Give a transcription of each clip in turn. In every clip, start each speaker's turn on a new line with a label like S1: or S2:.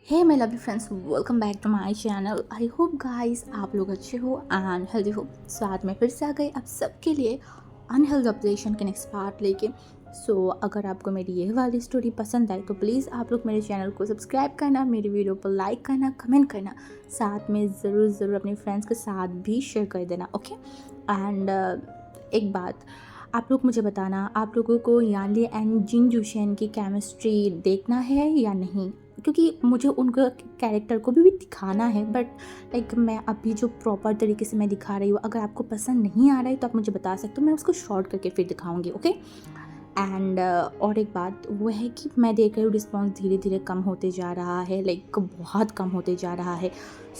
S1: Hey my lovely friends, welcome back to my channel. I hope guys आप लोग अच्छे हो एंड हेल्दी हो। साथ में फिर से आ गए आप सबके लिए अनहेल्दी ऑब्जेक्शन के नेक्स्ट पार्ट लेके। अगर आपको मेरी ये वाली स्टोरी पसंद आई तो प्लीज़ आप लोग मेरे चैनल को सब्सक्राइब करना, मेरी वीडियो पर लाइक करना, कमेंट करना, साथ में ज़रूर अपने फ्रेंड्स के साथ भी शेयर कर देना। ओके एंड एक बात आप लोग मुझे बताना, आप लोगों को यानली एंड जिन जुशन की केमिस्ट्री देखना है या नहीं, क्योंकि मुझे उनका कैरेक्टर को भी दिखाना है। बट लाइक मैं अभी जो प्रॉपर तरीके से मैं दिखा रही हूँ, अगर आपको पसंद नहीं आ रहा है तो आप मुझे बता सकते हो, मैं उसको शॉर्ट करके फिर दिखाऊंगी। ओके एंड और एक बात वो है कि मैं देख रही हूँ रिस्पॉन्स धीरे धीरे कम होते जा रहा है, लाइक बहुत कम होते जा रहा है।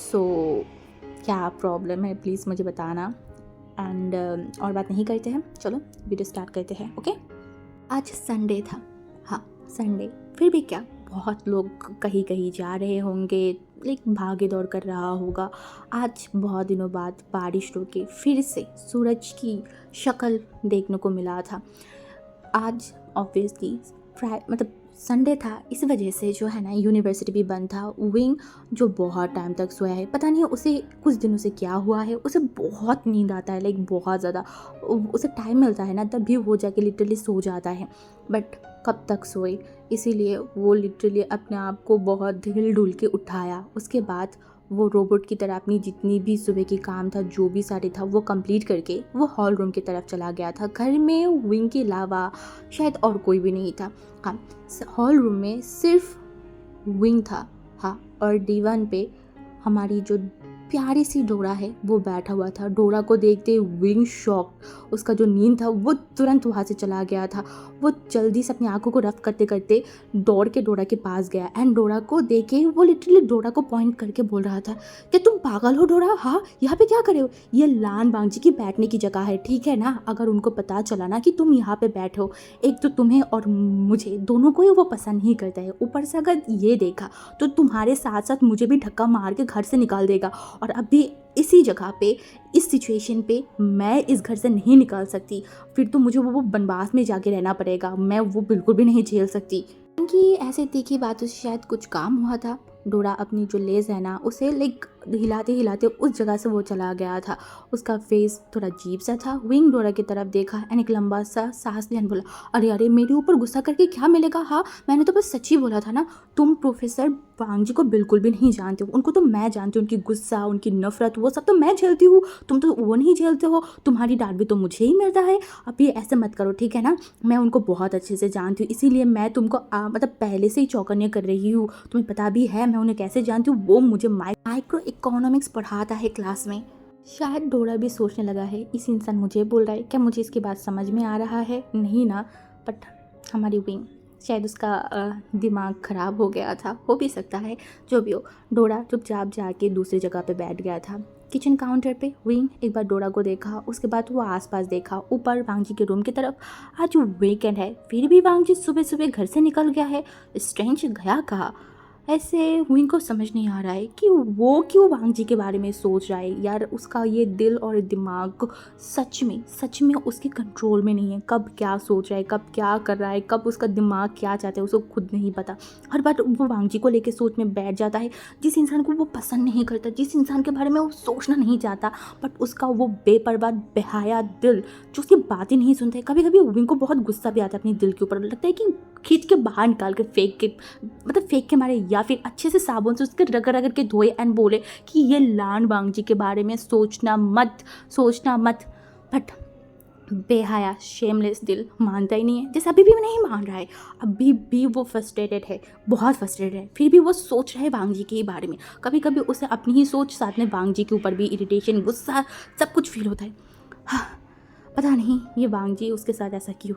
S1: क्या प्रॉब्लम है प्लीज़ मुझे बताना। एंड और बात नहीं करते हैं, चलो वीडियो स्टार्ट करते हैं। ओके आज संडे था। हाँ संडे, फिर भी क्या, बहुत लोग कहीं कहीं जा रहे होंगे, लाइक भागे दौड़ कर रहा होगा। आज बहुत दिनों बाद बारिश रुके, फिर से सूरज की शक्ल देखने को मिला था। आज ऑब्वियसली मतलब संडे था, इस वजह से जो है ना यूनिवर्सिटी भी बंद था। विंग जो बहुत टाइम तक सोया है, पता नहीं उसे कुछ दिनों से क्या हुआ है, उसे बहुत नींद आता है, लाइक बहुत ज़्यादा। उसे टाइम मिलता है ना तब भी वो जाके लिटरली सो जाता है, बट कब तक सोए। इसीलिए वो लिटरली अपने आप को बहुत हिल डुल के उठाया। उसके बाद वो रोबोट की तरह अपनी जितनी भी सुबह की काम था, जो भी सारे था, वो कंप्लीट करके वो हॉल रूम की तरफ चला गया था। घर में विंग के अलावा शायद और कोई भी नहीं था। हाँ, हॉल रूम में सिर्फ विंग था। हाँ, और दीवान पे हमारी जो प्यारी सी डोरा है वो बैठा हुआ था। डोरा को देखते विंग शॉक, उसका जो नींद था वो तुरंत वहाँ से चला गया था। वो जल्दी से अपनी आंखों को रफ करते करते दौड़ के डोरा के पास गया एंड डोरा को देखे वो लिटरली डोरा को पॉइंट करके बोल रहा था कि तुम पागल हो डोरा, हाँ यहाँ पे क्या करे हो, ये लान बांगजी की बैठने की जगह है, ठीक है ना। अगर उनको पता चला ना कि तुम यहाँ पे बैठे हो, एक तो तुम्हें और मुझे दोनों को ही वो पसंद नहीं करता है, ऊपर से अगर ये देखा तो तुम्हारे साथ साथ मुझे भी धक्का मार के घर से निकाल देगा। और अभी इसी जगह पे, इस सिचुएशन पे मैं इस घर से नहीं निकल सकती, फिर तो मुझे वो बनवास में जाके रहना पड़ेगा। मैं वो बिल्कुल भी नहीं झेल सकती। क्योंकि ऐसे तीखी बातों से शायद कुछ काम हुआ था। डोरा अपनी जो लेज है ना उसे लाइक हिलाते हिलाते उस जगह से वो चला गया था। उसका फेस थोड़ा अजीब सा था। विंग डोरा की तरफ देखा एंड एक लंबा सा सांस लिया, बोला अरे अरे मेरे ऊपर गुस्सा करके क्या मिलेगा, हाँ मैंने तो बस सच ही बोला था ना। तुम प्रोफेसर वांग जी को बिल्कुल भी नहीं जानते हो, उनको तो मैं जानती हूँ, उनकी गुस्सा, उनकी नफरत, वो सब तो मैं झेलती हूँ, तुम तो वो नहीं झेलते हो। तुम्हारी डांट भी तो मुझे ही मिलता है। अब ये ऐसे मत करो, ठीक है ना। मैं उनको बहुत अच्छे से जानती हूँ, इसीलिए मैं तुमको मतलब पहले से ही चौकन्ने कर रही हूँ। तुम्हें पता भी है मैं उन्हें कैसे जानती हूँ। वो मुझे माइक्रो इकोनॉमिक्स पढ़ाता है क्लास में। शायद डोरा भी सोचने लगा है, इस इंसान मुझे बोल रहा है क्या, मुझे इसकी बात समझ में आ रहा है नहीं ना। बट हमारी विंग, शायद उसका दिमाग ख़राब हो गया था, हो भी सकता है, जो भी हो। डोरा चुपचाप जाके दूसरी जगह पे बैठ गया था किचन काउंटर पे। विंग एक बार डोरा को देखा, उसके बाद वो आसपास देखा, ऊपर वांगजी के रूम की तरफ। आज वीकेंड है, फिर भी वांगजी सुबह सुबह घर से निकल गया है। स्ट्रेंज, गया कहाँ। ऐसे विंग को समझ नहीं आ रहा है कि वो क्यों वांगजी के बारे में सोच रहा है। यार उसका ये दिल और दिमाग सच में उसके कंट्रोल में नहीं है। कब क्या सोच रहा है, कब क्या कर रहा है, कब उसका दिमाग क्या चाहता है उसको खुद नहीं पता। हर बार वो वांगजी को लेके सोच में बैठ जाता है। जिस इंसान को वो पसंद नहीं करता, जिस इंसान के बारे में वो सोचना नहीं चाहता, बट उसका वो बेपरवाह बेहया दिल जो उसकी बातें नहीं सुनता है। कभी कभी विंग को बहुत गुस्सा भी आता है अपने दिल के ऊपर, लगता है कि खींच के बाहर निकाल के फेंक के मारे, या फिर अच्छे से साबुन से उसके रगड़ रगड़ के धोए एंड बोले कि ये लान वांगजी के बारे में सोचना मत। बट बेहया शेमलेस दिल मानता ही नहीं है, जैसे अभी भी नहीं मान रहा है। अभी भी वो फ्रस्ट्रेटेड है, बहुत फ्रस्ट्रेटेड है, फिर भी वो सोच रहा है वांगजी के बारे में। कभी कभी उसे अपनी ही सोच, साथ में वांगजी के ऊपर भी इरिटेशन, गुस्सा, सब कुछ फील होता है। हाँ, पता नहीं ये वांगजी उसके साथ ऐसा क्यों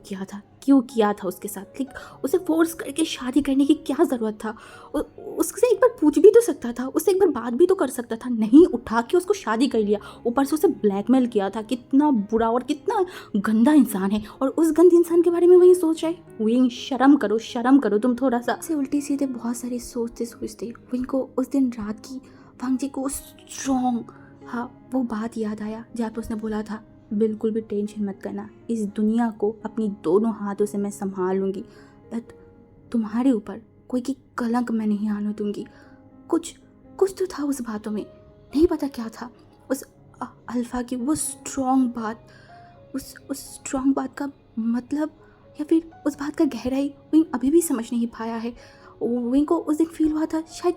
S1: किया था उसके साथ। लाइक उसे फोर्स करके शादी करने की क्या ज़रूरत था। उससे एक बार पूछ भी तो सकता था, उससे एक बार बात भी तो कर सकता था, नहीं उठा के उसको शादी कर लिया। ऊपर से उसे ब्लैकमेल किया था। कितना बुरा और कितना गंदा इंसान है, और उस गंदे इंसान के बारे में वही सोच रहे। विंग शर्म करो तुम थोड़ा सा। से उल्टी सीधे बहुत सारी सोचते विंग को उस दिन रात की वांगजी को स्ट्रॉन्ग, हाँ वो बात याद आया जहाँ पे उसने बोला था बिल्कुल भी टेंशन मत करना, इस दुनिया को अपनी दोनों हाथों से मैं संभाल लूँगी, बट तुम्हारे ऊपर कोई की कलंक मैं नहीं आने दूँगी। कुछ कुछ तो था उस बातों में, नहीं पता क्या था। उस अल्फ़ा की वो स्ट्रॉन्ग बात, उस स्ट्रॉन्ग बात का मतलब या फिर उस बात का गहराई विंग अभी भी समझ नहीं पाया है। विंग को उस दिन फील हुआ था शायद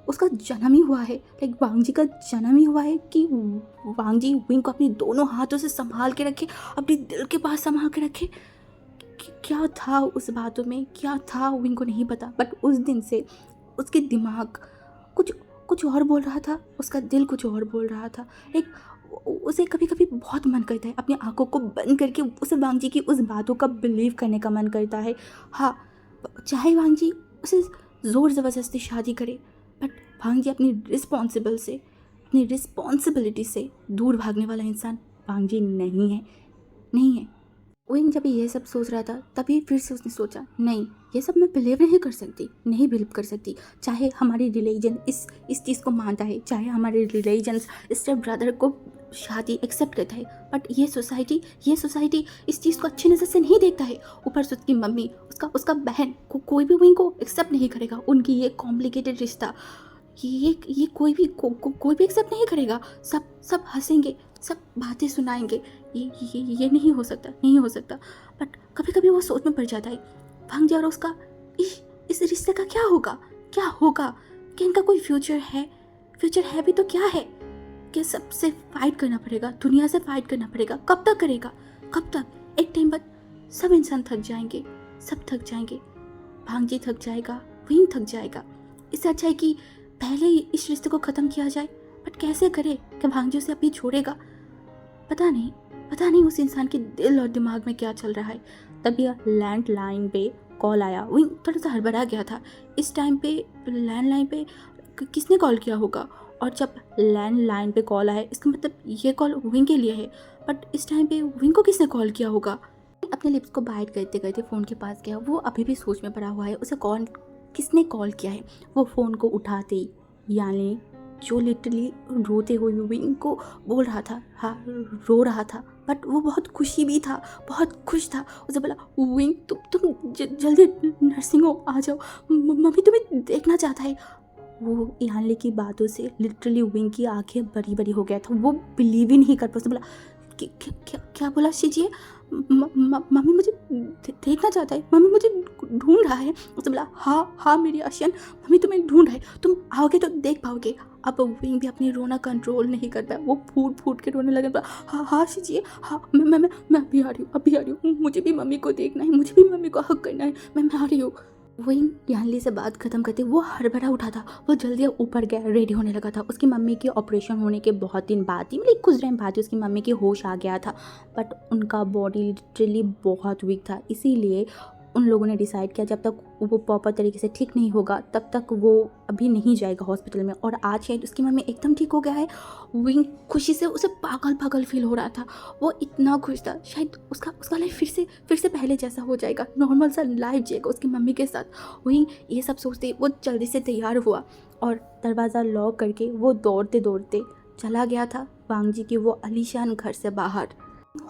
S1: उसका जन्म ही हुआ है, लाइक वांग जी का जन्म ही हुआ है कि वांग जी विंग को अपने दोनों हाथों से संभाल के रखे, अपने दिल के पास संभाल के रखे। क्या था उस बातों में, क्या था विंग को नहीं पता, बट उस दिन से उसके दिमाग कुछ कुछ और बोल रहा था, उसका दिल कुछ और बोल रहा था। एक उसे कभी कभी बहुत मन करता है अपनी आंखों को बंद करके उसे वांग जी की उस बातों का बिलीव करने का मन करता है। हाँ, चाहे वांग जी उसे ज़ोर ज़बरदस्ती शादी करे, बट वांग जी अपनी रिस्पॉन्सिबिलिटी से दूर भागने वाला इंसान वांग जी नहीं है। विंग जब ये सब सोच रहा था तभी फिर से उसने सोचा, नहीं, ये सब मैं बिलीव नहीं बिलीव कर सकती। चाहे हमारी रिलीजन इस चीज़ को मानता है, चाहे हमारे रिलीजन स्टेप ब्रदर को शादी एक्सेप्ट करता है, बट ये सोसाइटी इस चीज़ को अच्छी नज़र से नहीं देखता है। ऊपर से उसकी मम्मी, उसका बहन कोई भी विंग को एक्सेप्ट नहीं करेगा। उनकी ये कॉम्प्लिकेटेड रिश्ता ये कोई भी एक्सेप्ट नहीं करेगा। सब हंसेंगे, सब बातें सुनाएंगे। ये नहीं हो सकता। बट कभी कभी वो सोच में पड़ जाता है, वांग जी और उसका इस रिश्ते का क्या होगा? कि इनका कोई फ्यूचर है भी तो क्या है? कि सबसे फाइट करना पड़ेगा, दुनिया से फाइट करना पड़ेगा। कब तक करेगा? एक टाइम बाद सब इंसान थक जाएंगे। वांग जी थक जाएगा, विंग थक जाएगा। इससे अच्छा है कि पहले ही इस रिश्ते को ख़त्म किया जाए। बट कैसे करे कि वांग जी उसे अभी छोड़ेगा? पता नहीं उस इंसान के दिल और दिमाग में क्या चल रहा है। तभी लैंडलाइन पे कॉल आया। विंग थोड़ा सा हड़बड़ा गया था। इस टाइम पे लैंडलाइन पे किसने कॉल किया होगा? और जब लैंडलाइन पे कॉल आया इसका मतलब ये कॉल विंग के लिए है, बट इस टाइम पे विंग को किसने कॉल किया होगा? अपने लिप्स को बाइट करते करते फ़ोन के पास गया। वो अभी भी सोच में पड़ा हुआ है, उसे किसने कॉल किया है। वो फ़ोन को उठाते ही यानी जो लिटरली रोते हुए विंग को बोल रहा था, हाँ रो रहा था, बट वो बहुत खुश था। उसे बोला, विंग तुम जल्दी नर्सिंग होम आ जाओ, मम्मी तुम्हें देखना चाहता है। वो यानले की बातों से लिटरली विंग की आंखें बड़ी हो गया था। वो बिलीव ही नहीं कर पाया। उसे बोला, क्या बोला शीजिए? मम्मी मुझे देखना चाहता है, मम्मी मुझे ढूंढ रहा है। उसने बोला, हाँ मेरी आशियान, मम्मी तुम्हें ढूंढ रहा है, तुम आओगे तो देख पाओगे। अब विंग भी अपनी रोना कंट्रोल नहीं कर पाया। वो फूट के रोने लगे। हाँ शीजिए, हाँ मैं अभी आ रही हूँ, मुझे भी मम्मी को देखना है, मुझे भी मम्मी को हक करना है, मैं आ रही हूँ। विंग यानली से बात खत्म करते वो हड़बड़ा उठा था। वो जल्दी ऊपर गया, रेडी होने लगा था। उसकी मम्मी के ऑपरेशन होने के बहुत दिन बाद ही, मतलब कुछ टाइम बाद ही उसकी मम्मी की होश आ गया था, बट उनका बॉडी लिटरली बहुत वीक था। इसीलिए उन लोगों ने डिसाइड किया जब तक वो प्रॉपर तरीके से ठीक नहीं होगा तब तक वो अभी नहीं जाएगा हॉस्पिटल में। और आज शायद उसकी मम्मी एकदम ठीक हो गया है। विंग खुशी से उसे पागल फील हो रहा था। वो इतना खुश था, शायद उसका लाइफ फिर से पहले जैसा हो जाएगा, नॉर्मल सा लाइफ जिएगा उसकी मम्मी के साथ। विंग ये सब सोचते वो जल्दी से तैयार हुआ और दरवाज़ा लॉक करके वो दौड़ते चला गया था वांग जी के वो आलीशान घर से बाहर।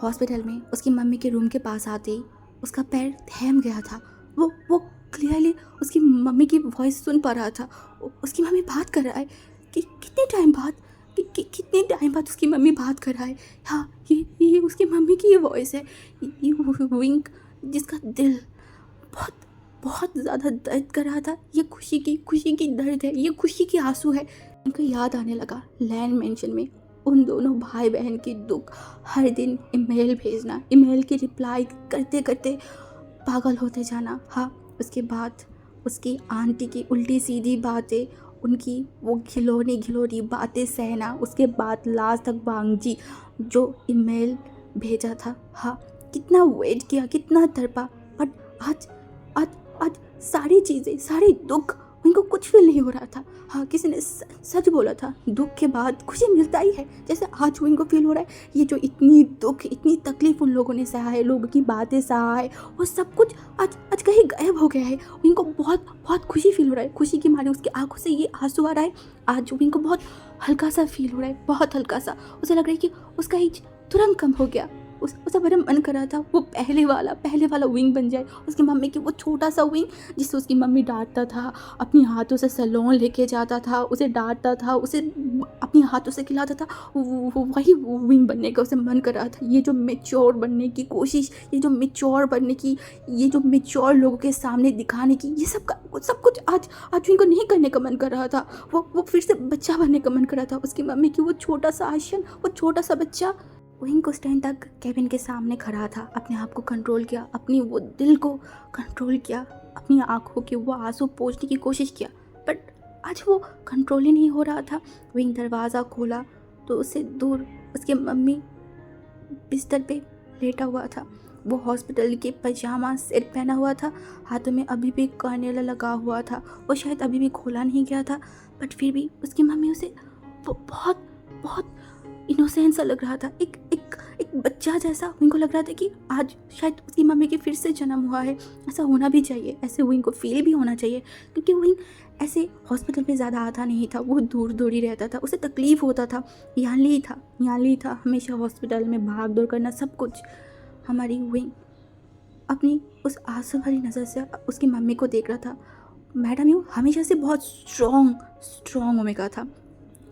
S1: हॉस्पिटल में उसकी मम्मी के रूम के पास आते ही उसका पैर थम गया था। वो क्लियरली उसकी मम्मी की वॉइस सुन पा रहा था। उसकी मम्मी बात कर रहा है कि कितने टाइम बाद उसकी मम्मी बात कर रहा है। हाँ, ये उसकी मम्मी की ये वॉइस है। ये विंग जिसका दिल बहुत ज़्यादा दर्द कर रहा था। ये खुशी की दर्द है, ये खुशी की आंसू है। उनको याद आने लगा लैंड मेंशन में उन दोनों भाई बहन की दुख, हर दिन ईमेल भेजना, ईमेल की रिप्लाई करते पागल होते जाना। हाँ, उसके बाद उसकी आंटी की उल्टी सीधी बातें, उनकी वो घिनौनी बातें सहना। उसके बाद लास्ट तक वांग जी जो ईमेल भेजा था, हाँ कितना वेट किया, कितना तड़पा, बट आज सारी चीज़ें, सारे दुख, उनको कुछ फील नहीं हो रहा था। हाँ, किसी ने सच बोला था, दुख के बाद खुशी मिलता ही है, जैसे आज इनको फील हो रहा है। ये जो इतनी दुख, इतनी तकलीफ उन लोगों ने सहा है, लोगों की बातें सहा है, वो सब कुछ आज कहीं गायब हो गया है। इनको बहुत खुशी फील हो रहा है। खुशी की मारे उसकी आंखों से ये आंसू आ रहा है। आज इनको बहुत हल्का सा फील हो रहा है, बहुत हल्का सा। उसे लग रहा है कि उसका एज तुरंत कम हो गया। उसे बड़ा मन कर रहा था वो पहले वाला विंग बन जाए, उसकी मम्मी की वो छोटा सा विंग जिससे उसकी मम्मी डांटता था, अपनी हाथों से सैलून लेके जाता था, उसे डांटता था, उसे अपनी हाथों से खिलाता था। वही विंग बनने का उसे मन कर रहा था। ये जो मेच्योर बनने की कोशिश, ये जो मेच्योर बनने की, ये जो मेच्योर लोगों के सामने दिखाने की, ये सब कुछ आज विंग को नहीं करने का मन कर रहा था। वो फिर से बच्चा बनने का मन कर रहा था। उसकी मम्मी की वो छोटा सा आशियन, वो छोटा सा बच्चा। विंग कुछ टाइम तक केविन के सामने खड़ा था, अपने आप को कंट्रोल किया, अपनी वो दिल को कंट्रोल किया, अपनी आंखों के वो आंसू पोंछने की कोशिश किया, बट आज वो कंट्रोल ही नहीं हो रहा था। विंग दरवाज़ा खोला तो उससे दूर उसकी मम्मी बिस्तर पे लेटा हुआ था। वो हॉस्पिटल के पजामा सेट पहना हुआ था, हाथों में अभी भी कर्नेला लगा हुआ था, वो शायद अभी भी खोला नहीं गया था, बट फिर भी उसकी मम्मी उसे बहुत बहुत इनोसेंट सा लग रहा था, एक बच्चा जैसा। विंग को लग रहा था कि आज शायद उसकी मम्मी की फिर से जन्म हुआ है। ऐसा होना भी चाहिए, ऐसे विंग को फील भी होना चाहिए, क्योंकि विंग ऐसे हॉस्पिटल में ज़्यादा आता नहीं था, वो दूर दूर ही रहता था, उसे तकलीफ़ होता था। यानली था हमेशा हॉस्पिटल में भाग दौड़ करना, सब कुछ। हमारी विंग अपनी उस आंसू भरी नज़र से उसकी मम्मी को देख रहा था। मैडम यू हमेशा से बहुत स्ट्रॉन्ग ओमेगा था,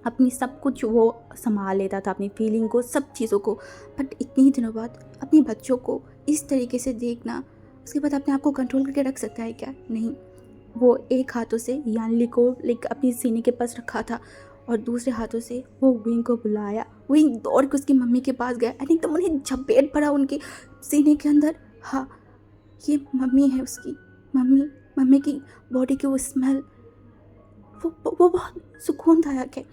S1: अपनी सब कुछ वो संभाल लेता था, अपनी फीलिंग को, सब चीज़ों को। बट इतने दिनों बाद अपने बच्चों को इस तरीके से देखना, उसके बाद अपने आप को कंट्रोल करके रख सकता है क्या? नहीं। वो एक हाथों से यानली को अपनी सीने के पास रखा था और दूसरे हाथों से वो विंग को बुलाया। विंग दौड़ के उसकी मम्मी के पास गया एंड एकदम उन्हें झपेट पड़ा उनके सीने के अंदर। हाँ, ये मम्मी है उसकी। मम्मी की बॉडी की वो स्मेल, वो बहुत सुकूनदायक है।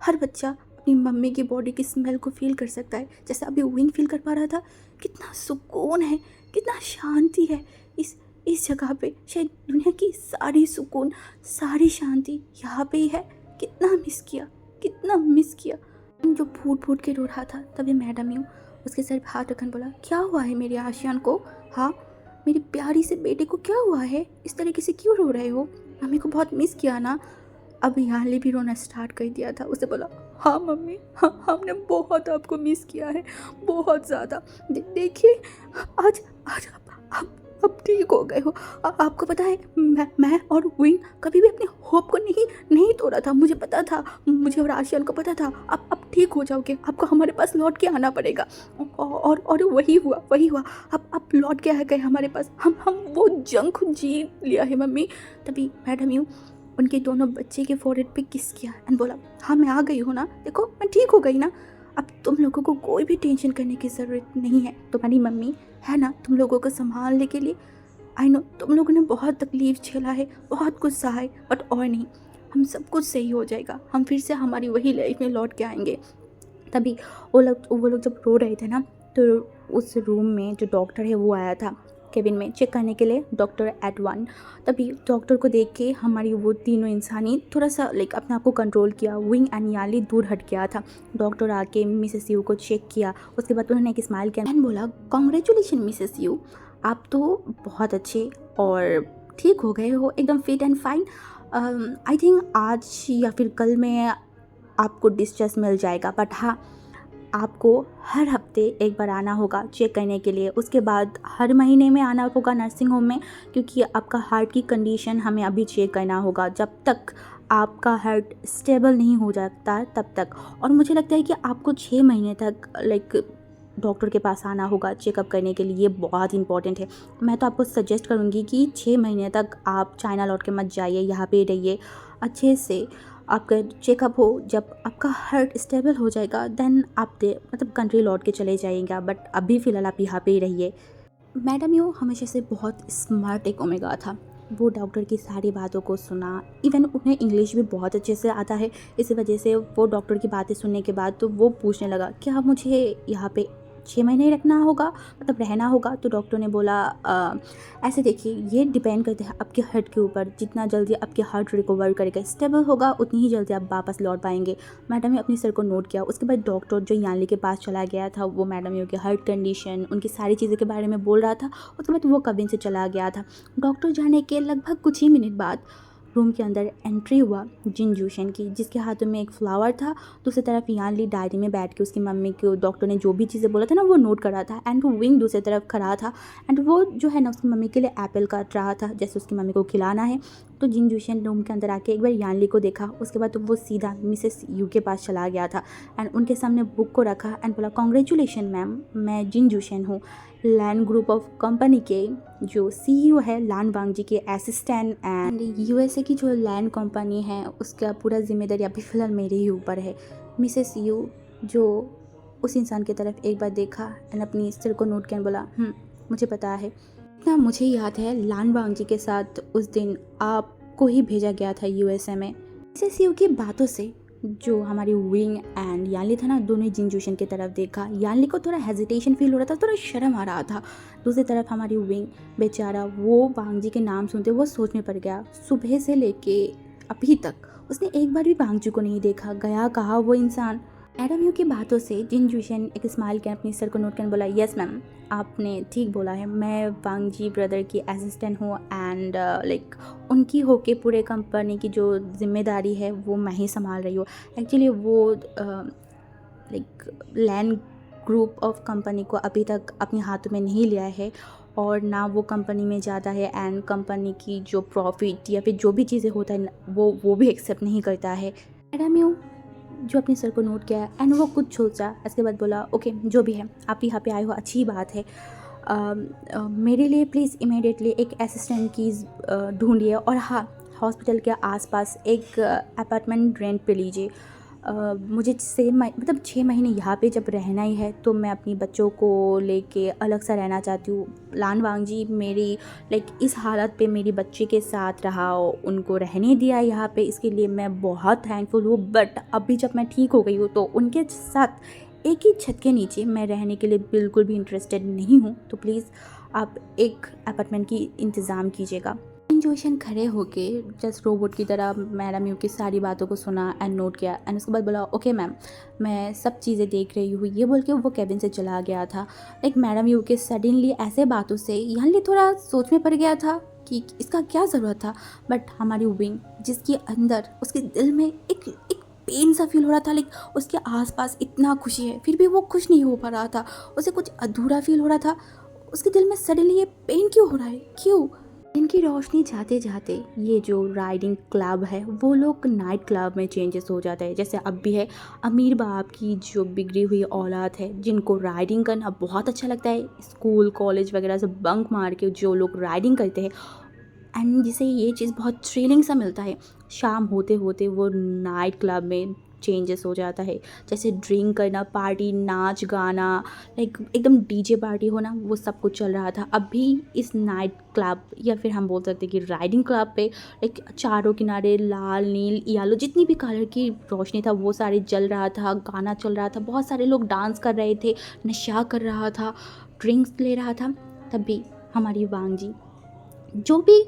S1: हर बच्चा अपनी मम्मी की बॉडी की स्मेल को फील कर सकता है, जैसे अभी विंग फील कर पा रहा था। कितना सुकून है, कितना शांति है इस जगह पे। शायद दुनिया की सारी सुकून, सारी शांति यहाँ पे ही है। कितना मिस किया। जो फूट के रो रहा था, तभी मैडम यूँ उसके सर पे हाथ रखन बोला, क्या हुआ है मेरे आशियान को? हाँ, मेरी प्यारी से बेटे को क्या हुआ है? इस तरीके से क्यों रो रहे हो? मम्मी को बहुत मिस किया ना? अब यानली भी रोना स्टार्ट कर दिया था। उसे बोला, हाँ मम्मी, हाँ हमने बहुत आपको मिस किया है, बहुत ज़्यादा। देखिए आज अब ठीक हो गए हो। आपको पता है मैं और विंग कभी भी अपने होप को नहीं तोड़ा था। मुझे पता था, मुझे और आशियान को पता था अब ठीक हो जाओगे, आपको हमारे पास लौट के आना पड़ेगा। और वही हुआ। अब लौट के आ गए हमारे पास। हम वो जंग खुद जीत लिया है मम्मी। तभी मैडम यूँ उनके दोनों बच्चे के फोrehead पे किस किया एंड बोला, हाँ मैं आ गई हूँ ना, देखो मैं ठीक हो गई ना। अब तुम लोगों को कोई भी टेंशन करने की ज़रूरत नहीं है। तुम्हारी मम्मी है ना तुम लोगों को संभालने के लिए। आई नो तुम लोगों ने बहुत तकलीफ़ झेला है, बहुत कुछ सहा है, बट और नहीं, हम सब कुछ सही हो जाएगा। हम फिर से हमारी वही लाइफ में लौट के आएंगे। तभी वो लोग जब रो रहे थे ना, तो उस रूम में जो डॉक्टर है वो आया था केबिन में चेक करने के लिए, डॉक्टर एडवान। तभी डॉक्टर को देख के हमारी वो तीनों इंसानी थोड़ा सा अपने आप को कंट्रोल किया। विंग एंड याली दूर हट गया था। डॉक्टर आके मिसेस यू को चेक किया, उसके बाद उन्होंने एक स्माइल किया एंड बोला, कॉन्ग्रेचुलेशन मिसेस यू, आप तो बहुत अच्छे और ठीक हो गए हो, एकदम fit and fine. I think आज या फिर कल में आपको डिस्चार्ज मिल जाएगा, बट हाँ आपको हर हफ्ते एक बार आना होगा चेक करने के लिए। उसके बाद हर महीने में आना होगा नर्सिंग होम में, क्योंकि आपका हार्ट की कंडीशन हमें अभी चेक करना होगा। जब तक आपका हार्ट स्टेबल नहीं हो जाता तब तक। और मुझे लगता है कि आपको 6 महीने तक डॉक्टर के पास आना होगा चेकअप करने के लिए। ये बहुत इंपॉर्टेंट है। मैं तो आपको सजेस्ट करूँगी कि 6 महीने तक आप चाइना लौट के मत जाइए, यहाँ पे रहिए अच्छे से। आपका चेकअप हो, जब आपका हार्ट स्टेबल हो जाएगा देन आप कंट्री लौट के चले जाइएगा, बट अभी फ़िलहाल आप यहाँ पे ही रहिए। मैडम यू हमेशा से बहुत स्मार्ट एक ओमेगा था। वो डॉक्टर की सारी बातों को सुना, इवन उन्हें इंग्लिश भी बहुत अच्छे से आता है। इसी वजह से वो डॉक्टर की बातें सुनने के बाद तो वो पूछने लगा, क्या मुझे यहाँ पे 6 महीने रखना होगा, मतलब रहना होगा? तो डॉक्टर ने बोला, ऐसे देखिए ये डिपेंड करते हैं आपके हार्ट के ऊपर। जितना जल्दी आपके हार्ट रिकवर करेगा, स्टेबल होगा, उतनी ही जल्दी आप वापस लौट पाएंगे। मैडम ने अपने सर को नोट किया। उसके बाद डॉक्टर जो यानली के पास चला गया था, वो मैडम की हार्ट कंडीशन, उनकी सारी चीज़ों के बारे में बोल रहा था। उसके बाद वो कबिन से चला गया था। डॉक्टर जाने के लगभग कुछ ही मिनट बाद रूम के अंदर एंट्री हुआ जिन जूशन की, जिसके हाथों में एक फ्लावर था। दूसरी तरफ यान ली डायरी में बैठ के उसकी मम्मी को डॉक्टर ने जो भी चीज़ें बोला था ना वो नोट कर रहा था। एंड विंग दूसरी तरफ खड़ा था एंड वो जो है ना उसकी मम्मी के लिए एप्पल काट रहा था जैसे उसकी मम्मी को खिलाना है। तो जिन जूशन रूम के अंदर आके एक बार यान ली को देखा, उसके बाद तो वो सीधा मिसेस यू के पास चला गया था एंड उनके सामने बुक को रखा एंड बोला, कॉन्ग्रेचुलेशन मैम, मैं जिन जूशन हूँ, लैन ग्रुप ऑफ कंपनी के जो सीईओ है लान वांगजी के असिस्टेंट। एंड यूएसए की जो लैन कंपनी है उसका पूरा जिम्मेदारी अभी फ़िलहाल मेरे ही ऊपर है। मिसेस यू जो उस इंसान की तरफ एक बार देखा एंड अपनी सिर को नोट किया बोला, मुझे पता है, इतना मुझे याद है लान वांगजी के साथ उस दिन आपको ही भेजा गया था यूएसए में। मिसेस यू की बातों से जो हमारी विंग एंड यानली था ना, दोनों ही जिन जूशन की तरफ देखा। यानली को थोड़ा हेजिटेशन फील हो रहा था, थोड़ा शर्म आ रहा था। दूसरी तरफ हमारी विंग बेचारा वो वांगजी के नाम सुनते वो सोच में पड़ गया। सुबह से लेके अभी तक उसने एक बार भी वांगजी को नहीं देखा, गया कहा वो इंसान। मैडम यू की बातों से जिन जूशन एक स्माइल के अपनी सर को नोट कर बोला, यस मैम, आपने ठीक बोला है, मैं वांगजी ब्रदर की असिस्टेंट हूँ एंड उनकी होके पूरे कंपनी की जो जिम्मेदारी है वो मैं ही संभाल रही हूँ। एक्चुअली वो लैंड ग्रुप ऑफ कंपनी को अभी तक अपने हाथों में नहीं लिया है और ना वो कंपनी में ज़्यादा है एंड कंपनी की जो प्रॉफिट या फिर जो भी चीज़ें होता है वो भी एक्सेप्ट नहीं करता है। मैडम यू जो अपने सर को नोट किया एंड वो कुछ सोचा, इसके बाद बोला, ओके जो भी है आप यहाँ पे आए हो अच्छी बात है, मेरे लिए प्लीज़ इमीडिएटली एक असिस्टेंट की ढूंढिए और हाँ हॉस्पिटल के आसपास एक अपार्टमेंट रेंट पे लीजिए। मुझे 6 महीने यहाँ पे जब रहना ही है तो मैं अपनी बच्चों को लेके अलग सा रहना चाहती हूँ। लान वांगजी मेरी इस हालत पे मेरी बच्ची के साथ रहा, उनको रहने दिया यहाँ पे, इसके लिए मैं बहुत थैंकफुल हूँ। बट अभी जब मैं ठीक हो गई हूँ तो उनके साथ एक ही छत के नीचे मैं रहने के लिए बिल्कुल भी इंटरेस्टेड नहीं हूँ। तो प्लीज़ आप एक अपार्टमेंट की इंतज़ाम कीजिएगा। जोशन खड़े होके जस्ट रोबोट की तरह मैडम यू की सारी बातों को सुना एंड नोट किया एंड उसके बाद बोला, ओके मैम, मैं सब चीज़ें देख रही हूँ। ये बोल के वो कैबिन से चला गया था। मैडम यू के सडनली ऐसे बातों से यहाँ लिए थोड़ा सोच में पड़ गया था कि इसका क्या ज़रूरत था। बट हमारी विंग जिसके अंदर उसके दिल में एक पेन सा फील हो रहा था, उसके आसपास इतना खुशी है फिर भी वो खुश नहीं हो पा रहा था, उसे कुछ अधूरा फील हो रहा था। उसके दिल में सडनली ये पेन क्यों हो रहा है, क्यों? इनकी रोशनी जाते जाते ये जो राइडिंग क्लब है वो लोग नाइट क्लब में चेंजेस हो जाता है। जैसे अब भी है अमीर बाप की जो बिगड़ी हुई औलाद है जिनको राइडिंग करना बहुत अच्छा लगता है, स्कूल कॉलेज वगैरह से बंक मार के जो लोग राइडिंग करते हैं एंड जिसे ये चीज़ बहुत थ्रिलिंग सा मिलता है, शाम होते होते वो नाइट क्लब में चेंजेस हो जाता है। जैसे ड्रिंक करना, पार्टी, नाच गाना, एकदम डीजे पार्टी होना, वो सब कुछ चल रहा था। अभी इस नाइट क्लब या फिर हम बोल सकते हैं कि राइडिंग क्लब पे चारों किनारे लाल नील येलो जितनी भी कलर की रोशनी था वो सारी जल रहा था, गाना चल रहा था, बहुत सारे लोग डांस कर रहे थे, नशा कर रहा था, ड्रिंक्स ले रहा था। तभी हमारी वांगजी जो भी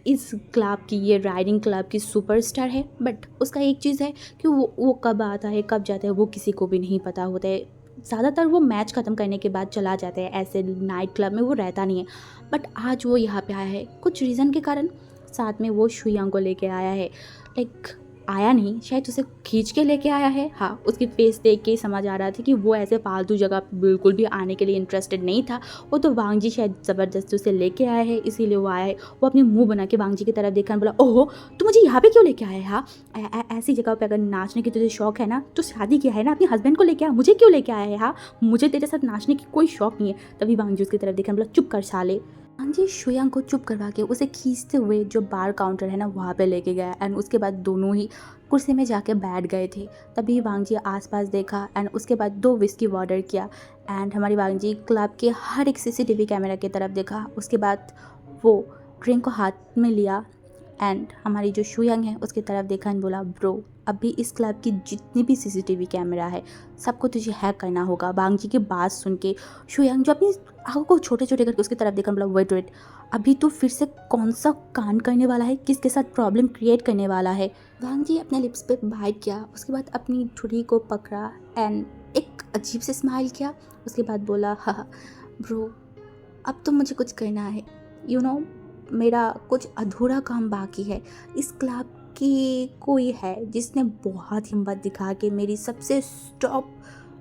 S1: इस क्लब की, ये राइडिंग क्लब की सुपरस्टार है, बट उसका एक चीज़ है कि वो कब आता है कब जाता है वो किसी को भी नहीं पता होता है। ज़्यादातर वो मैच ख़त्म करने के बाद चला जाता है, ऐसे नाइट क्लब में वो रहता नहीं है। बट आज वो यहाँ पे आया है कुछ रीज़न के कारण, साथ में वो शुयांग को लेके आया है। आया नहीं, शायद उसे खींच के लेके आया है। हाँ, उसकी फेस देख के ही समझ आ रहा था कि वो ऐसे फालतू जगह पे बिल्कुल भी आने के लिए इंटरेस्टेड नहीं था। वो तो वांगजी शायद ज़बरदस्ती उसे लेके आया है, इसीलिए वो आया है। वो अपनी मुंह बना के वांगजी की तरफ देखा, बोला, ओहो तू मुझे यहाँ पे क्यों लेके आया है? हाँ, ऐसी जगह पे अगर नाचने की तुझे शौक है ना तो शादी किया है ना, अपने हस्बैंड को लेके आया, मुझे क्यों लेके आया है? हाँ, मुझे तेरे साथ नाचने की कोई शौक नहीं है। तभी वांगजी उसकी तरफ देखा, बोला, चुप कर साले। वांगजी शुयांग को चुप करवा के उसे खींचते हुए जो बार काउंटर है ना वहाँ पे लेके गया एंड उसके बाद दोनों ही कुर्सी में जाके बैठ गए थे। तभी वांगजी आसपास देखा एंड उसके बाद 2 विस्की ऑर्डर किया एंड हमारी वांगजी क्लब के हर एक सीसीटीवी कैमरा की तरफ देखा। उसके बाद वो ड्रिंक को हाथ में लिया एंड हमारी जो शुयांग है उसकी तरफ देखा एंड बोला, ब्रो अभी इस क्लब की जितनी भी सीसीटीवी कैमरा है सबको तुझे हैक करना होगा। वांगजी की बात सुन के शुयांग जो अपनी आँखों को छोटे छोटे करके उसकी तरफ देखा, बोला, वेट अभी तो फिर से कौन सा कांड करने वाला है, किसके साथ प्रॉब्लम क्रिएट करने वाला है? वांगजी अपने लिप्स पे बाइट किया, उसके बाद अपनी ठुड़ी को पकड़ा एंड एक अजीब से स्माइल किया। उसके बाद बोला, हाँ ब्रो अब तो मुझे कुछ करना है, मेरा कुछ अधूरा काम बाकी है। इस क्लब की कोई है जिसने बहुत हिम्मत दिखा के मेरी सबसे टॉप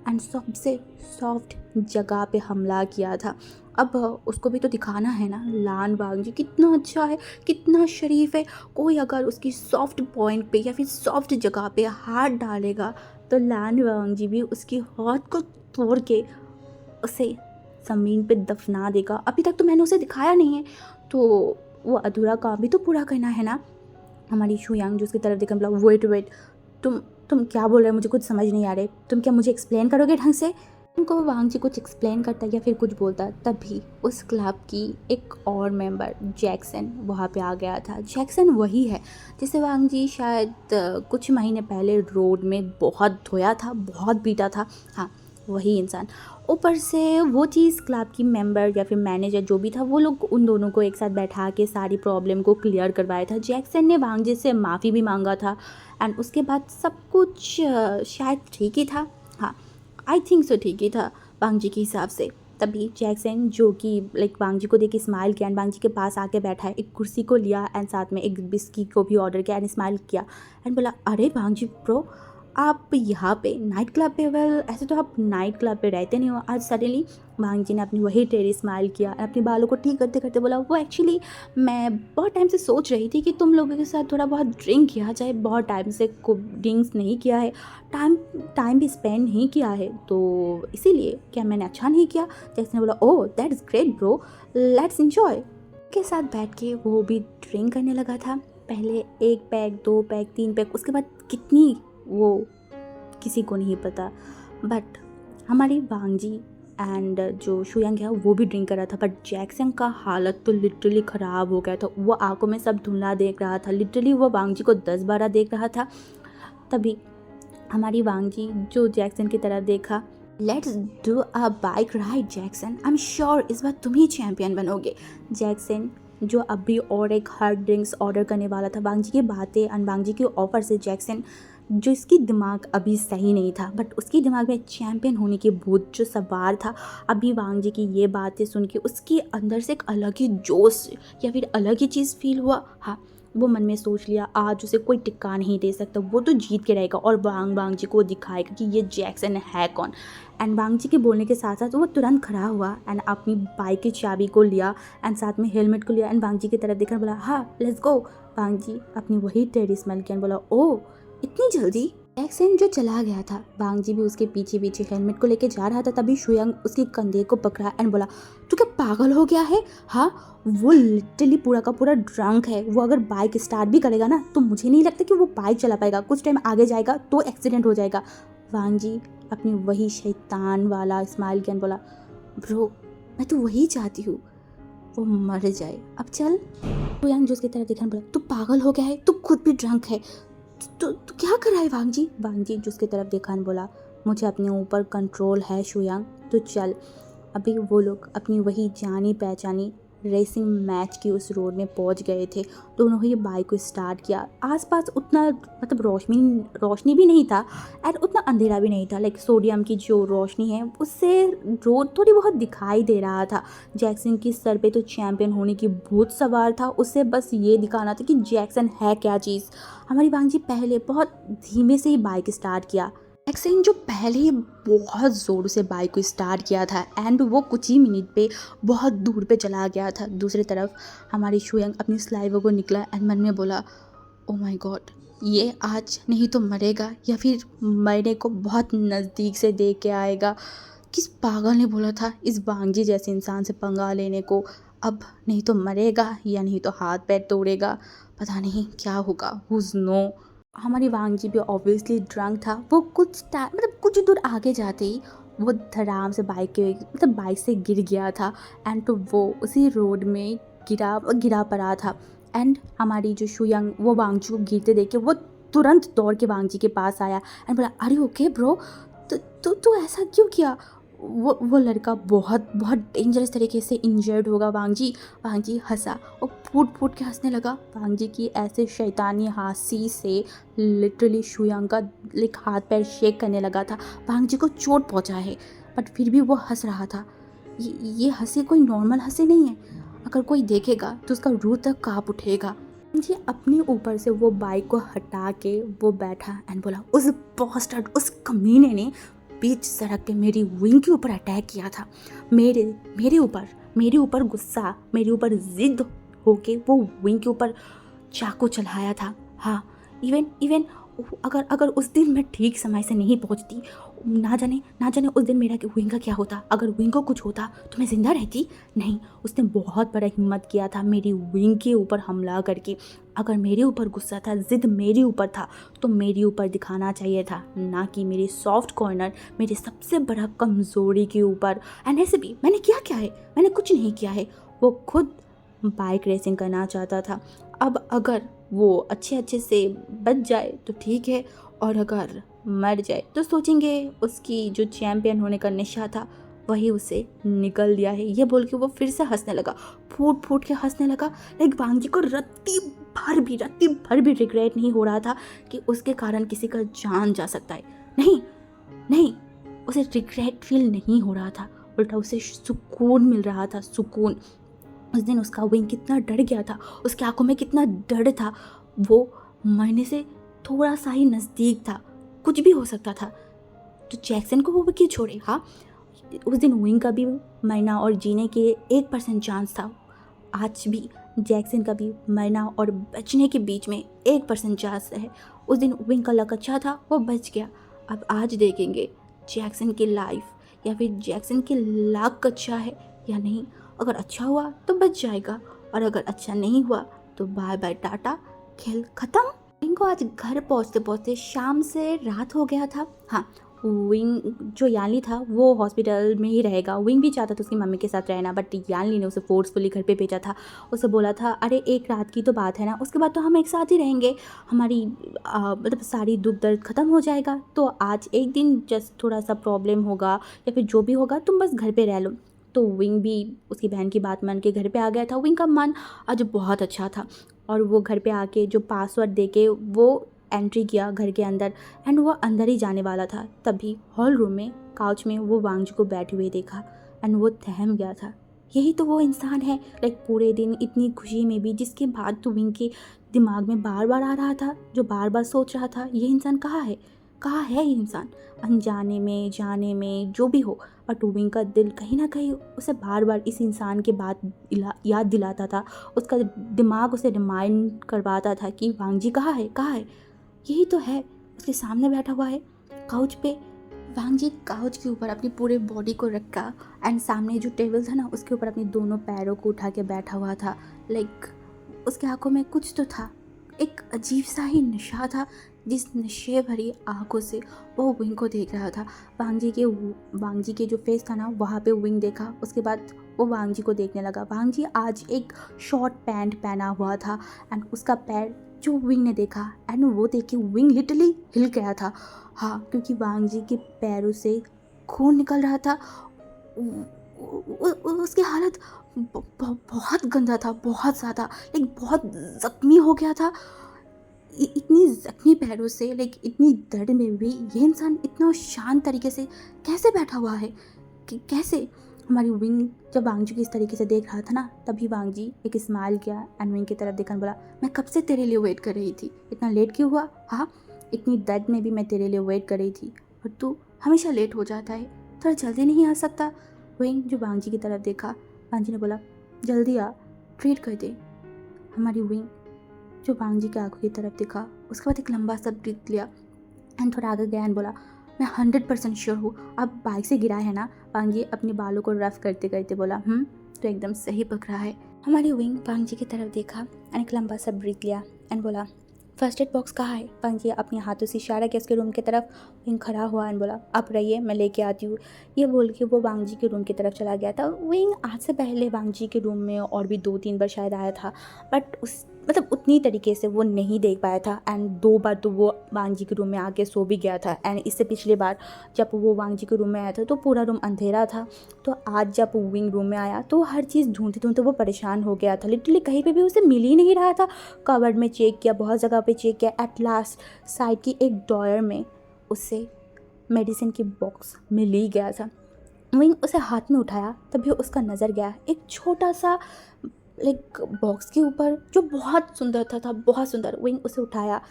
S1: एंड सबसे सॉफ्ट जगह पे हमला किया था। अब उसको भी तो दिखाना है ना, लान वांगजी कितना अच्छा है, कितना शरीफ है। कोई अगर उसकी सॉफ्ट पॉइंट पे या फिर सॉफ्ट जगह पे हाथ डालेगा तो लान वांगजी भी उसकी हाथ को तोड़ के उसे ज़मीन पे दफना देगा। अभी तक तो मैंने उसे दिखाया नहीं है, तो वो अधूरा काम भी तो पूरा करना है ना। हमारी शुयांग जो उसकी तरफ देखकर बोला, वेट वेट, तुम क्या बोल रहे हो, मुझे कुछ समझ नहीं आ रहे, तुम क्या मुझे एक्सप्लेन करोगे ढंग से। उनको वांग जी कुछ एक्सप्लेन करता या फिर कुछ बोलता, तभी उस क्लब की एक और मेंबर जैक्सन वहाँ पे आ गया था। जैक्सन वही है जिसे वांग जी शायद कुछ महीने पहले रोड में बहुत धोया था, बहुत पीटा था। हाँ, वही इंसान। ऊपर से वो चीज़ क्लब की मेंबर या फिर मैनेजर जो भी था, वो लोग उन दोनों को एक साथ बैठा के सारी प्रॉब्लम को क्लियर करवाया था। जैक्सन ने वांग जी से माफ़ी भी मांगा था एंड उसके बाद सब कुछ शायद ठीक ही था। हाँ, आई थिंक सो ठीक ही था वांग जी के हिसाब से। तभी जैक्सन जो कि वांग जी को देख के स्माइल किया एंड वांग जी के पास आके बैठा है, एक कुर्सी को लिया एंड साथ में एक बिस्की को भी ऑर्डर किया एंड स्माइल किया एंड बोला, अरे वांग जी ब्रो, आप यहाँ पे नाइट क्लब पे, वेल ऐसे तो आप नाइट क्लब पे रहते नहीं हो। आज सडनली वांग जी ने अपनी वही टेढ़ी स्माइल किया, अपने बालों को ठीक करते करते बोला, वो एक्चुअली मैं बहुत टाइम से सोच रही थी कि तुम लोगों के साथ थोड़ा बहुत ड्रिंक किया जाए। बहुत टाइम से ड्रिंक्स नहीं किया है, टाइम भी स्पेंड नहीं किया है, तो इसीलिए क्या मैंने अच्छा नहीं किया। जैक्सन ने बोला, oh that is great bro, let's enjoy. के साथ बैठ के वो भी ड्रिंक करने लगा था। पहले 1 पैक, 2 पैक, 3 पैक, उसके बाद कितनी, वो किसी को नहीं पता। बट हमारी वांग जी एंड जो शुयांग है वो भी ड्रिंक कर रहा था, बट जैक्सन का हालत तो लिटरली ख़राब हो गया था। वो आंखों में सब धुंधला देख रहा था, लिटरली वो वांग जी को 10-12 देख रहा था। तभी हमारी वांग जी जो जैक्सन की तरफ देखा, let's do a bike ride Jackson, I am sure इस बार तुम ही चैम्पियन बनोगे। जैक्सन जो अभी और एक हार्ड ड्रिंक्स ऑर्डर करने वाला था, वांग जी की बातें एंड वांग जी के ऑफर से जैक्सन, जो इसकी दिमाग अभी सही नहीं था, बट उसकी दिमाग में चैम्पियन होने की भूत जो सवार था, अभी वांग जी की ये बातें सुन के उसके अंदर से एक अलग ही जोश या फिर अलग ही चीज़ फील हुआ। हाँ, वो मन में सोच लिया, आज उसे कोई टिक्का नहीं दे सकता, वो तो जीत के रहेगा और वांग जी को दिखाएगा कि ये जैक्सन है कौन। एंड वांग जी के बोलने के साथ साथ वो तुरंत खड़ा हुआ एंड अपनी बाइक की चाबी को लिया एंड साथ में हेलमेट को लिया एंड वांग जी की तरफ देखकर बोला, हाँ लेट्स गो। वांग जी अपनी वही टेढ़ी स्माइल किया एंड बोला, ओह इतनी जल्दी। जैक्सन जो चला गया था, वांग जी भी उसके पीछे पीछे हेलमेट को लेके जा रहा था। तभी शुयांग उसके कंधे को पकड़ा एंड बोला, तू क्या पागल हो गया है? हाँ, वो लिटरली पूरा का पूरा ड्रंक है, वो अगर बाइक स्टार्ट भी करेगा ना तो मुझे नहीं लगता कि वो बाइक चला पाएगा। कुछ टाइम आगे जाएगा तो एक्सीडेंट हो जाएगा। वांग जी अपनी वही शैतान वाला स्माइल किया एंड बोला, ब्रो मैं तो वही चाहती हूँ, वो मर जाए, अब चल। शुयांग जो उसकी तरफ देखा बोला, तू पागल हो गया है, तू खुद भी ड्रंक है, तो क्या कर रहा है वांग जी? वांग जी जिसकी तरफ देखा और बोला, मुझे अपने ऊपर कंट्रोल है शुयांग, तो चल। अभी वो लोग अपनी वही जानी पहचानी रेसिंग मैच की उस रोड में पहुंच गए थे। दोनों ही बाइक को स्टार्ट किया। आसपास उतना रोशनी भी नहीं था एंड उतना अंधेरा भी नहीं था। सोडियम की जो रोशनी है उससे रोड थोड़ी बहुत दिखाई दे रहा था। जैक्सन की सर पे तो चैंपियन होने की भूत सवार था, उसे बस ये दिखाना था कि जैक्सन है क्या चीज़। हमारी वांग जी पहले बहुत धीमे से ही बाइक स्टार्ट किया। जैक्सन जो पहले ही बहुत ज़ोर से बाइक को स्टार्ट किया था एंड वो कुछ ही मिनट पे बहुत दूर पे चला गया था। दूसरी तरफ हमारी शुयांग अपनी स्लाइवो को निकला एंड मन में बोला, ओ माय गॉड, ये आज नहीं तो मरेगा या फिर मरने को बहुत नज़दीक से देख के आएगा। किस पागल ने बोला था इस वांग जी जैसे इंसान से पंगा लेने को? अब नहीं तो मरेगा या नहीं तो हाथ पैर तोड़ेगा, पता नहीं क्या होगा, हुज़ नो। हमारी वांग जी भी ऑब्वियसली ड्रंक था। वो कुछ टाइम कुछ दूर आगे जाते ही वो धड़ाम से बाइक से गिर गया था एंड तो वो उसी रोड में गिरा पड़ा था। एंड हमारी जो शुयांग वो वांग जी को गिरते देख के वो तुरंत दौड़ के वांग जी के पास आया एंड बोला, अरे ओके ब्रो, तो ऐसा क्यों किया? वो लड़का बहुत बहुत डेंजरस तरीके से इंजर्ड होगा वांग जी हंसा और फूट फूट के हंसने लगा। वांग जी की ऐसे शैतानी हंसी से लिटरली शुयांग का हाथ पैर शेक करने लगा था। वांग जी को चोट पहुंचा है बट फिर भी वो हंस रहा था। ये हंसी कोई नॉर्मल हंसी नहीं है। अगर कोई देखेगा तो उसका रूह तक काँप उठेगा। जी अपने ऊपर से वो बाइक को हटा के वो बैठा एंड बोला, उस बॉस्टर्ड, उस कमीने ने बीच सड़क पे मेरी विंग के ऊपर अटैक किया था। मेरे मेरे ऊपर गुस्सा, मेरे ऊपर जिद होके वो विंग के ऊपर चाकू चलाया था। हाँ, इवन अगर उस दिन मैं ठीक समय से नहीं पहुंचती, ना जाने उस दिन मेरा विंग का क्या होता। अगर विंग को कुछ होता तो मैं ज़िंदा रहती नहीं। उसने बहुत बड़ा हिम्मत किया था मेरी विंग के ऊपर हमला करके। अगर मेरे ऊपर गुस्सा था, ज़िद मेरे ऊपर था, तो मेरे ऊपर दिखाना चाहिए था, ना कि मेरे सॉफ्ट कॉर्नर, मेरे सबसे बड़ा कमज़ोरी के ऊपर। एंड ऐसे भी मैंने क्या है, मैंने कुछ नहीं किया है। वो खुद बाइक रेसिंग करना चाहता था। अब अगर वो अच्छे से बच जाए तो ठीक है, और अगर मर जाए तो सोचेंगे उसकी जो चैम्पियन होने का नशा था वही उसे निकल दिया है। ये बोल के वो फिर से हंसने लगा, फूट के हंसने लगा। लाइक वांगी को रत्ती भर भी रिग्रेट नहीं हो रहा था कि उसके कारण किसी का जान जा सकता है। नहीं, उसे रिग्रेट फील नहीं हो रहा था, उल्टा उसे सुकून मिल रहा था, सुकून। उस दिन उसका विंग कितना डर गया था, उसकी आंखों में कितना डर था। वो मरने से थोड़ा सा ही नज़दीक था, कुछ भी हो सकता था। तो जैक्सन को वो क्यों छोड़े। हाँ, उस दिन विंग का भी मरना और जीने के 1% चांस था। आज भी जैक्सन का भी मरना और बचने के बीच में 1% चांस है। उस दिन विंग का लक अच्छा था, वो बच गया। अब आज देखेंगे जैक्सन की लाइफ या फिर जैक्सन की लक अच्छा है या नहीं। अगर अच्छा हुआ तो बच जाएगा, और अगर अच्छा नहीं हुआ तो बाय बाय टाटा, खेल खत्म। विंग को आज घर पहुंचते पहुंचते शाम से रात हो गया था। हाँ, विंग जो यानली था वो हॉस्पिटल में ही रहेगा। विंग भी चाहता था उसकी मम्मी के साथ रहना, बट यानली ने उसे फोर्सफुली घर पे भेजा था। उसे बोला था, अरे एक रात की तो बात है ना, उसके बाद तो हम एक साथ ही रहेंगे, हमारी मतलब सारी दुख दर्द ख़त्म हो जाएगा। तो आज एक दिन जस्ट थोड़ा सा प्रॉब्लम होगा या फिर जो भी होगा, तुम बस घर पे रह लो। तो विंग भी उसकी बहन की बात मान के घर पे आ गया था। विंग का मन आज बहुत अच्छा था, और वो घर पे आके जो पासवर्ड दे के वो एंट्री किया घर के अंदर, एंड वो अंदर ही जाने वाला था। तभी हॉल रूम में काउच में वो वांगजी को बैठे हुए देखा, एंड वो थहम गया था। यही तो वो इंसान है, लाइक पूरे दिन इतनी खुशी में भी, जिसके बाद तो विंग के दिमाग में बार बार आ रहा था, जो बार बार सोच रहा था, ये इंसान कहाँ है ये इंसान। अनजाने में जाने में जो भी हो, बट विंग का दिल कहीं ना कहीं उसे बार बार इस इंसान के बात याद दिलाता था। उसका दिमाग उसे रिमाइंड करवाता था कि वांगजी कहाँ है। यही तो है, उसके सामने बैठा हुआ है काउच पे। वांगजी काउच के ऊपर अपनी पूरे बॉडी को रखा, एंड सामने जो टेबल था ना उसके ऊपर अपने दोनों पैरों को उठा के बैठा हुआ था। लाइक उसके आंखों में कुछ तो था, एक अजीब सा ही नशा था, जिस नशे भरी आंखों से वो विंग को देख रहा था। वांगजी के जो फेस था ना वहाँ पे विंग देखा, उसके बाद वो वांगजी को देखने लगा। वांगजी आज एक शॉर्ट पैंट पहना हुआ था, एंड उसका पैर जो विंग ने देखा, एंड वो देख के विंग लिटरली हिल गया था। हाँ, क्योंकि वांगजी के पैरों से खून निकल रहा था। उसकी हालत बहुत गंदा था, बहुत ज़्यादा, लाइक बहुत ज़ख्मी हो गया था। इतनी ज़ख्मी पैरों से, लाइक इतनी दर्द में भी ये इंसान इतना शांत तरीके से कैसे बैठा हुआ है कि कैसे। हमारी विंग जब वांगजी को इस तरीके से देख रहा था ना, तभी वांगजी एक स्माइल किया एंड विंग की तरफ देखा, बोला, मैं कब से तेरे लिए वेट कर रही थी, इतना लेट क्यों हुआ। हाँ, इतनी दर्द में भी मैं तेरे लिए वेट कर रही थी, और तू हमेशा लेट हो जाता है, थोड़ा जल्दी नहीं आ सकता। विंग जो वांगजी की तरफ देखा, वांगजी ने बोला, जल्दी आ, ट्रीट कर दे। हमारी विंग जो वांगजी के आंखों की तरफ देखा, उसके बाद एक लंबा सा ब्रीथ लिया एंड थोड़ा आगे गया एंड बोला, मैं 100% श्योर हूँ आप बाइक से गिरा है ना। वांगजी अपने बालों को रफ करते करते बोला, तो एकदम सही पकड़ा है। हमारी विंग वांगजी की तरफ देखा एंड एक लंबा सा ब्रीथ लिया एंड बोला, फर्स्ट एड बॉक्स कहाँ है। वांगजी अपने हाथों से इशारा किया उसके रूम की तरफ। विंग खड़ा हुआ एंड बोला, आप रहिए, मैं लेके आती हूँ। ये बोल के वो वांगजी के रूम की तरफ चला गया था। विंग आज से पहले वांगजी के रूम में और भी 2-3 बार शायद आया था, बट उतनी तरीके से वो नहीं देख पाया था, एंड 2 बार तो वो वांगजी के रूम में आके सो भी गया था। एंड इससे पिछली बार जब वो वांगजी के रूम में आया था तो पूरा रूम अंधेरा था। तो आज जब विंग रूम में आया तो हर चीज़ ढूंढते ढूंढते वो परेशान हो गया था। लिटरली कहीं पे भी उसे मिल ही नहीं रहा था। कबर्ड में चेक किया, बहुत जगह पे चेक किया, एट लास्ट साइड की एक ड्रॉयर में उसे मेडिसिन की बॉक्स मिल ही गया था। विंग उसे हाथ में उठाया, तभी उसका नज़र गया एक छोटा सा बॉक्स के ऊपर जो बहुत सुंदर था बहुत सुंदर। विंग उसे उठाया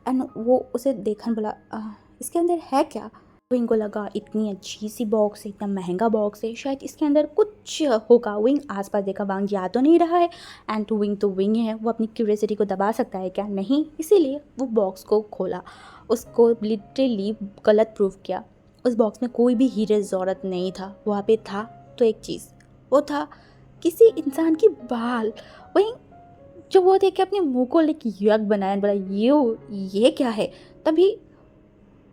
S1: एंड वो उसे देखा बोला, इसके अंदर है क्या?" विंग को लगा इतनी अच्छी सी बॉक्स है, इतना महंगा बॉक्स है, शायद इसके अंदर कुछ होगा। विंग आसपास देखा, वांग आ तो नहीं रहा है। एंड तो विंग है, वो अपनी क्यूरियोसिटी को दबा सकता है क्या? नहीं। इसीलिए वो बॉक्स को खोला, उसको लिटरली गलत प्रूव किया। उस बॉक्स में कोई भी हीरे ज़रूरत नहीं था। वहाँ पे था तो एक चीज़, वो था किसी इंसान की बाल। वहीं जब वो देख के अपने मुंह को यक बनाया, बोला ये क्या है? तभी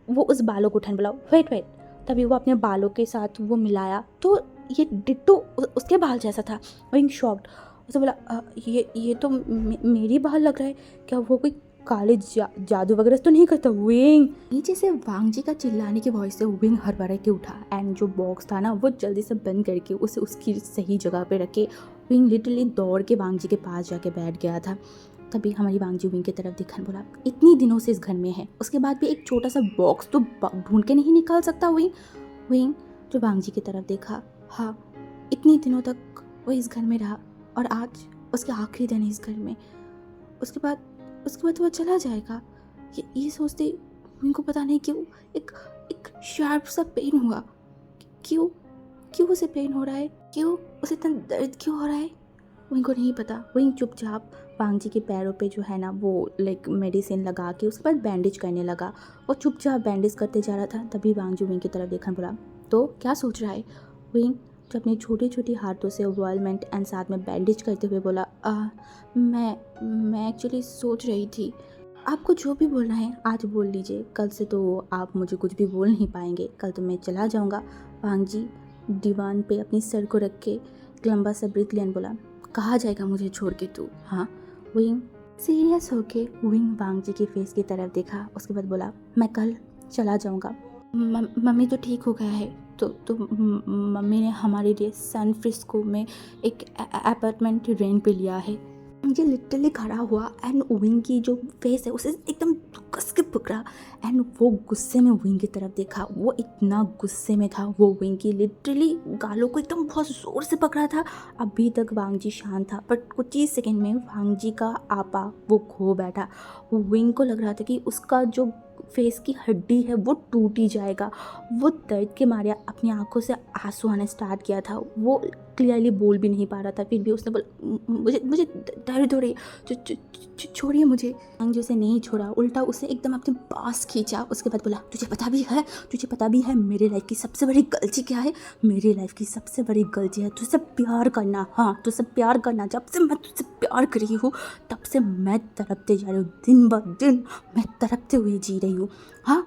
S1: वो उस बालों को उठाने बोला, वेट वेट। तभी वो अपने बालों के साथ वो मिलाया तो ये डिट्टो उसके बाल जैसा था। विंग शॉक्ड, उसे बोला, ये तो मेरी बाल लग रहा है, क्या वो कोई काले जादू वगैरह तो नहीं करता?" विंग नीचे से वांग जी का चिल्लाने की वॉइस से विंग हड़बड़ा के उठा एंड जो बॉक्स था ना वो जल्दी से बंद करके उसे उसकी सही जगह पे रखे विंग लिटरली दौड़ के वांग जी के पास जाके बैठ गया था। तभी हमारी वांग जी विंग की तरफ देखा, बोला, इतनी दिनों से इस घर में है, उसके बाद भी एक छोटा सा बॉक्स तो ढूंढ के नहीं निकाल सकता? विंग जो वांग जी की तरफ देखा, हाँ, इतनी दिनों तक वो इस घर में रहा और आज उसके आखिरी दिन है इस घर में। उसके बाद वो चला जाएगा। ये सोचते विंग को पता नहीं क्यों एक शार्प सा पेन हुआ। क्यों उसे पेन हो रहा है? क्यों उसे इतना दर्द क्यों हो रहा है? विंग को नहीं पता। विंग चुपचाप वांग जी के पैरों पे जो है ना वो मेडिसिन लगा के उसके बाद बैंडेज करने लगा। वो चुपचाप बैंडेज करते जा रहा था। तभी वांग जी विंग की तरफ देखा, बोला, तो क्या सोच रहा है? विंग जो अपने छोटे छोटे हाथों से ऑइंटमेंट एंड साथ में बैंडेज करते हुए बोला, मैं एक्चुअली सोच रही थी, आपको जो भी बोलना है आज बोल लीजिए, कल से तो आप मुझे कुछ भी बोल नहीं पाएंगे, कल तो मैं चला जाऊँगा। वांग जी दीवान पे अपनी सर को रख के लंबा सा ब्रीथ लिया, बोला, कहाँ जाएगा मुझे छोड़ के तू? हाँ। विंग सीरियस होके विंग वांग जी के फेस की तरफ देखा, उसके बाद बोला, मैं कल चला जाऊँगा। मम्मी तो ठीक हो गया है, तो मम्मी ने हमारे लिए सैन फ्रांसिस्को में एक अपार्टमेंट रेंट पे लिया है। मुझे लिटरली खड़ा हुआ एंड विंग की जो फेस है उसे एकदम कस के पकड़ा एंड वो गुस्से में विंग की तरफ देखा। वो इतना गुस्से में था, वो विंग की लिटरली गालों को एकदम बहुत ज़ोर से पकड़ा था। अभी तक वांग जी शांत था, बट कुछ ही सेकंड में वांग जी का आपा वो खो बैठा। विंग को लग रहा था कि उसका जो फेस की हड्डी है वो टूट ही जाएगा। वो दर्द के मारे अपनी आंखों से आंसू आने स्टार्ट किया था। वो क्लियरली बोल भी नहीं पा रहा था, फिर भी उसने बोला, मुझे दर्द हो रही है, छोड़िए मुझे। वांग जी उसे नहीं छोड़ा, उल्टा उसे एकदम अपने पास खींचा। उसके बाद बोला, तुझे पता भी है मेरे लाइफ की सबसे बड़ी गलती क्या है? मेरी लाइफ की सबसे बड़ी गलती है तुझसे प्यार करना। हाँ, तुझसे प्यार करना। जब से मैं तुझसे प्यार कर रही हूँ तब से मैं तड़पते जा रही हूँ, दिन ब दिन मैं तड़पते हुए जी रही हूँ। हाँ,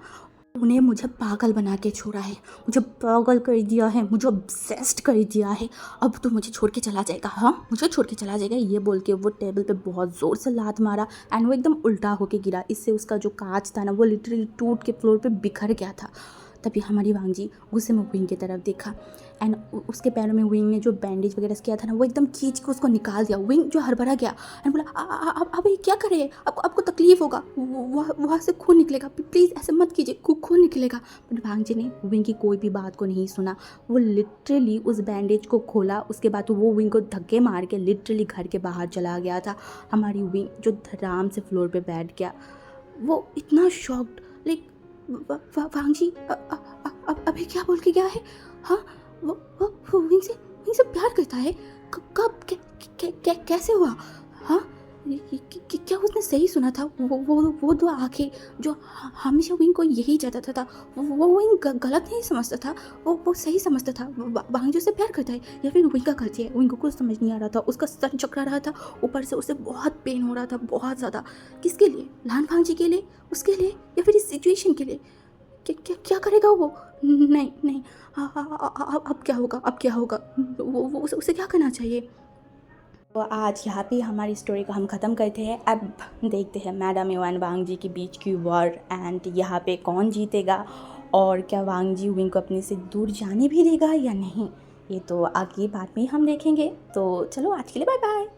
S1: उन्हें मुझे पागल बना के छोड़ा है, मुझे पागल कर दिया है, मुझे ऑब्सेस्ड कर दिया है। अब तो मुझे छोड़ के चला जाएगा। हाँ, मुझे छोड़ के चला जाएगा। ये बोल के वो टेबल पे बहुत ज़ोर से लात मारा एंड वो एकदम उल्टा होके गिरा। इससे उसका जो कांच था ना वो लिटरली टूट के फ्लोर पे बिखर गया था। तभी हमारी वांग जी गुस्से में विंग की तरफ देखा एंड उसके पैरों में विंग ने जो बैंडेज वगैरह किया था ना वो एकदम खींच के उसको निकाल दिया। विंग जो हड़बड़ा गया एंड बोला, अब ये क्या करे? आपको तकलीफ होगा, वहाँ से खून निकलेगा, प्लीज़ ऐसे मत कीजिए, खून निकलेगा। बट वांग जी ने विंग की कोई भी बात को नहीं सुना। वो लिटरली उस बैंडेज को खोला, उसके बाद वो विंग को धक्के मार के लिटरली घर के बाहर चला गया था। हमारी विंग जो धड़ाम से फ्लोर पे बैठ गया, वो इतना शॉक्ड, लाइक वांग जी अभी क्या बोल के गया है? हाँ, वो विंग से प्यार करता है? कब कैसे हुआ? हाँ, क्या उसने सही सुना था? वो दो आंखें जो हमेशा विंग को यही चाहता था, वो विंग गलत नहीं समझता था, वो सही समझता था। वांग जी से प्यार करता है या फिर विंग का गलती है? विंग को कुछ समझ नहीं आ रहा था। उसका सर चकरा रहा था, ऊपर से उसे बहुत पेन हो रहा था, बहुत ज़्यादा। किसके लिए? लान वांग जी के लिए, उसके लिए, या फिर इस सिचुएशन के लिए? क्या करेगा वो? नहीं। अब क्या होगा? वो उसे क्या करना चाहिए? तो आज यहाँ पे हमारी स्टोरी को हम ख़त्म करते हैं। अब देखते हैं मैडम युआन वांग जी के बीच की वॉर एंड यहाँ पे कौन जीतेगा और क्या वांग जी विंग को अपने से दूर जाने भी देगा या नहीं, ये तो आगे बाद में हम देखेंगे। तो चलो आज के लिए बाय बाय।